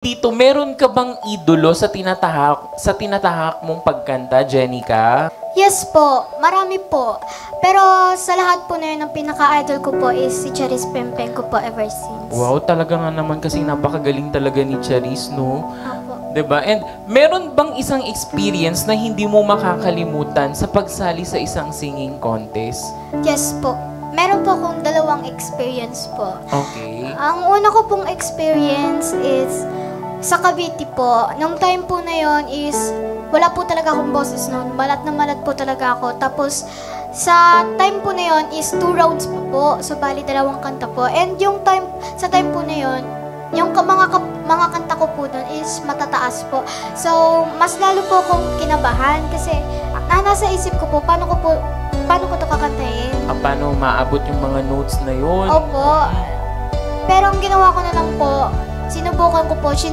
Dito, meron ka bang idolo sa tinatahak mong pagkanta, Jenica? Yes po, marami po. Pero sa lahat po na yun, ang pinaka-idol ko po is si Charis Pempeng ko po ever since. Wow, talaga nga naman kasi napakagaling talaga ni Charis, no? Apo. 'Di ba? And meron bang isang experience na hindi mo makakalimutan sa pagsali sa isang singing contest? Yes po. Meron po akong dalawang experience po. Okay. Ang una ko pong experience is sa Cavite po. Nung time po na yon is wala po talaga akong boses noon. Malat na malat po talaga ako. Tapos sa time po na yon is 2 rounds po. So bali dalawang kanta po. And yung sa time po na yon, yung mga kanta ko po doon is matataas po. So mas lalo po akong kinabahan kasi nasa isip ko po paano ko to kakantahin. Paano maabot yung mga notes na yun? Opo. Pero ang ginawa ko na lang po, sinubukan ko po,